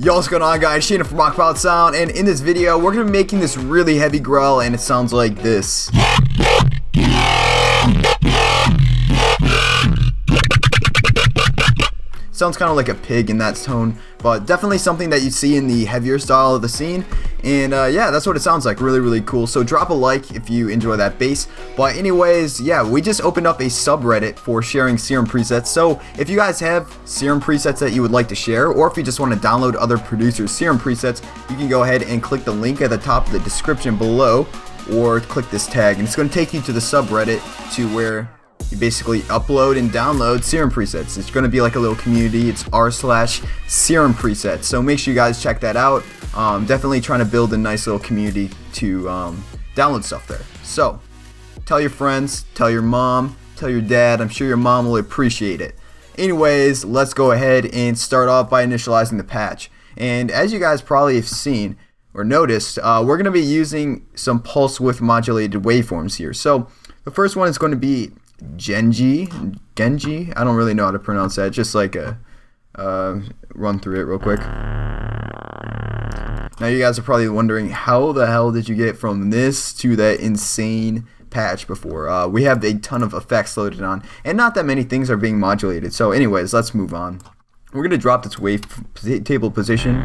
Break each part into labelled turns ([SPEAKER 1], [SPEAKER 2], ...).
[SPEAKER 1] Yo, what's going on, guys? Shane from Rockbout Sound, and in this video we're going to be making this really heavy growl, and it sounds like this. Sounds kind of like a pig in that tone, but definitely something that you see in the heavier style of the scene. And yeah, that's what it sounds like. Really cool. So drop a like if you enjoy that bass. But anyways, yeah, we just opened up a subreddit for sharing Serum presets. So if you guys have Serum presets that you would like to share, or if you just want to download other producers' Serum presets, you can go ahead and click the link at the top of the description below, or click this tag, and it's going to take you to the subreddit to where you basically upload and download Serum presets. It's going to be like a little community. It's r/Serum presets. So make sure you guys check that out. Definitely trying to build a nice little community to download stuff there. So tell your friends, tell your mom, tell your dad. I'm sure your mom will appreciate it. Anyways, let's go ahead and start off by initializing the patch. And as you guys probably have seen or noticed, we're going to be using some pulse width modulated waveforms here. So the first one is going to be Genji. I don't really know how to pronounce that. Just like a run through it real quick. Now you guys are probably wondering, how the hell did you get from this to that insane patch before? We have a ton of effects loaded on, and not that many things are being modulated. So anyways, let's move on. We're going to drop this wavetable position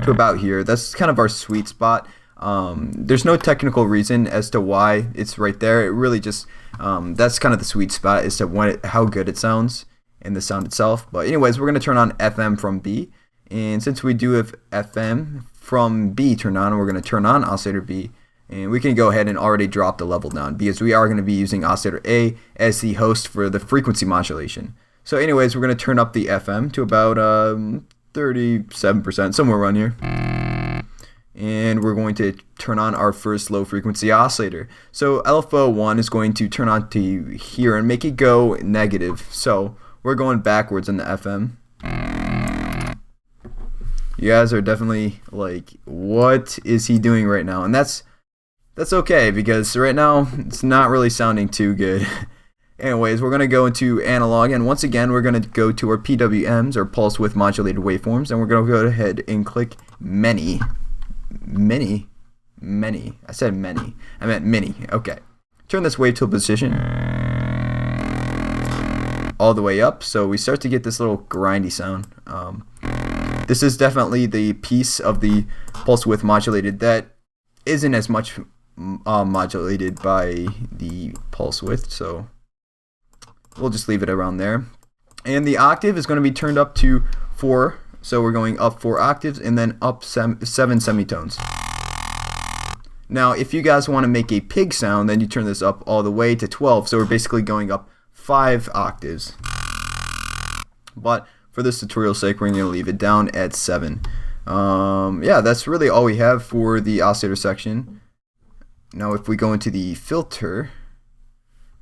[SPEAKER 1] to about here. That's kind of our sweet spot. There's no technical reason as to why it's right there. It really just that's kind of the sweet spot as to how good it sounds and the sound itself. But anyways, we're going to turn on FM from B, and since we do have FM from B turned on, we're going to turn on Oscillator B, and we can go ahead and already drop the level down because we are going to be using Oscillator A as the host for the frequency modulation. So anyways, we're going to turn up the FM to about 37%, somewhere around here. And we're going to turn on our first low frequency oscillator. So LFO1 is going to turn on to here and make it go negative. So we're going backwards in the FM. You guys are definitely like, what is he doing right now? And that's okay, because right now it's not really sounding too good. Anyways, we're going to go into analog, and once again we're going to go to our PWMs, or pulse width modulated waveforms, and we're going to go ahead and click many. I said many. I meant mini. Okay. Turn this wave to a position all the way up, so we start to get this little grindy sound. This is definitely the piece of the pulse width modulated that isn't as much modulated by the pulse width, so we'll just leave it around there. And the octave is going to be turned up to 4. So we're going up 4 octaves and then up 7 semitones. Now, if you guys want to make a pig sound, then you turn this up all the way to 12. So we're basically going up 5 octaves. But for this tutorial's sake, we're going to leave it down at 7. Yeah, that's really all we have for the oscillator section. Now, if we go into the filter,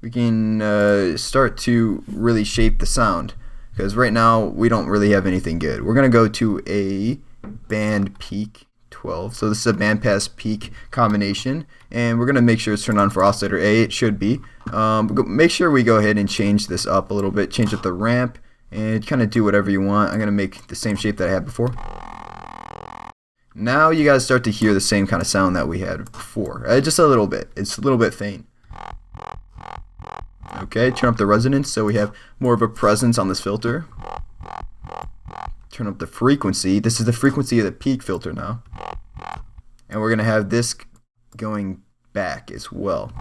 [SPEAKER 1] we can start to really shape the sound. Because right now, we don't really have anything good. We're going to go to a band peak 12. So this is a band pass peak combination. And we're going to make sure it's turned on for oscillator A. It should be. Make sure we go ahead and change this up a little bit. Change up the ramp. And kind of do whatever you want. I'm going to make the same shape that I had before. Now you guys start to hear the same kind of sound that we had before. Just a little bit. It's a little bit faint. Okay, turn up the resonance so we have more of a presence on this filter. Turn up the frequency. This is the frequency of the peak filter now. And we're going to have this going back as well.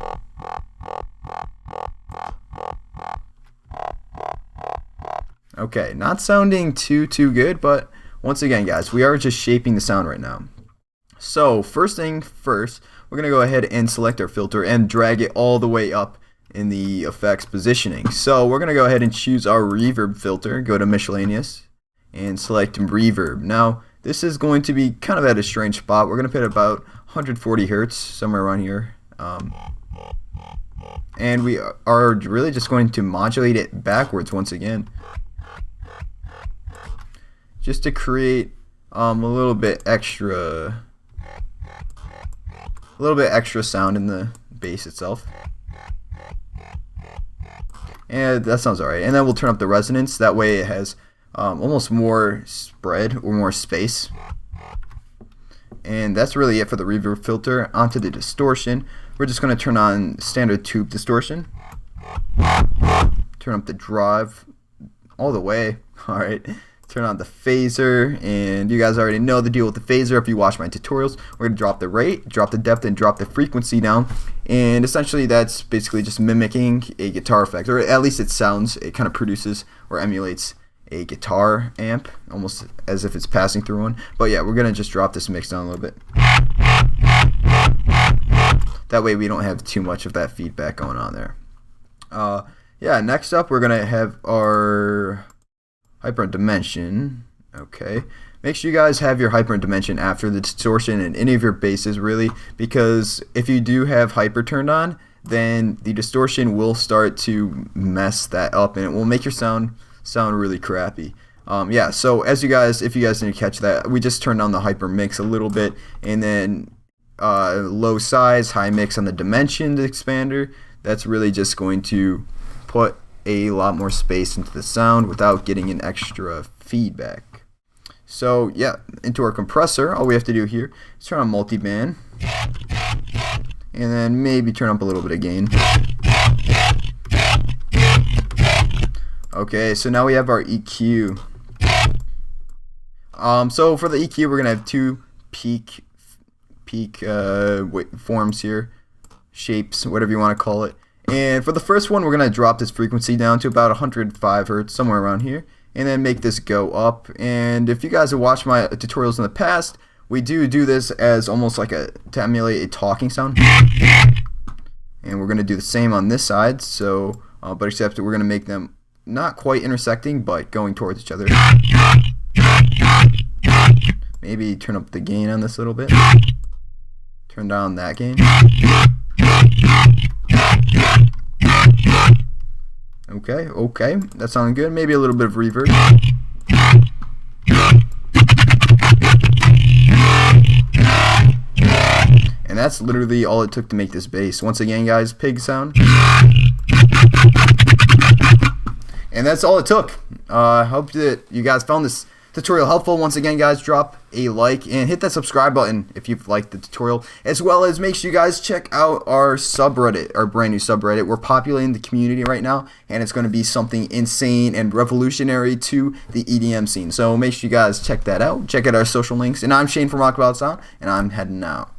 [SPEAKER 1] Okay, not sounding too good, but once again, guys, we are just shaping the sound right now. So first thing first, we're going to go ahead and select our filter and drag it all the way up in the effects positioning. So we're going to go ahead and choose our reverb filter, go to miscellaneous, and select reverb. Now this is going to be kind of at a strange spot. We're going to put about 140 Hertz, somewhere around here. And we are really just going to modulate it backwards once again, just to create a little bit extra sound in the bass itself. And that sounds alright. And then we'll turn up the resonance. That way it has almost more spread or more space. And that's really it for the reverb filter. Onto the distortion. We're just going to turn on standard tube distortion. Turn up the drive all the way. Alright. Turn on the phaser, and you guys already know the deal with the phaser if you watch my tutorials. We're going to drop the rate, drop the depth, and drop the frequency down. And essentially that's basically just mimicking a guitar effect, or at least it kind of produces or emulates a guitar amp, almost as if it's passing through one. But yeah, we're going to just drop this mix down a little bit. That way we don't have too much of that feedback going on there. Yeah, next up we're going to have our hyper dimension. Okay, make sure you guys have your hyper dimension after the distortion and any of your basses, really, because if you do have hyper turned on, then the distortion will start to mess that up and it will make your sound really crappy. Yeah, so if you guys didn't catch that, we just turned on the hyper mix a little bit, and then low size, high mix on the dimension expander. That's really just going to put a lot more space into the sound without getting an extra feedback. So yeah, into our compressor, all we have to do here is turn on multiband, and then maybe turn up a little bit of gain. Okay, so now we have our EQ. So for the EQ, we're gonna have two peak forms here, shapes, whatever you want to call it. And for the first one, we're going to drop this frequency down to about 105 Hertz, somewhere around here, and then make this go up. And if you guys have watched my tutorials in the past, we do this as almost like to emulate a talking sound. And we're going to do the same on this side, so, but except we're going to make them not quite intersecting, but going towards each other. Maybe turn up the gain on this a little bit. Turn down that gain. Okay, that sounded good. Maybe a little bit of reverb. And that's literally all it took to make this bass. Once again, guys, pig sound. And that's all it took. I hope that you guys found this tutorial helpful. Once again, guys, drop a like and hit that subscribe button if you've liked the tutorial, as well as make sure you guys check out our subreddit, our brand new subreddit. We're populating the community right now, and it's going to be something insane and revolutionary to the EDM scene. So make sure you guys check that out. Check out our social links. And I'm Shane from Rock About Sound, and I'm heading out.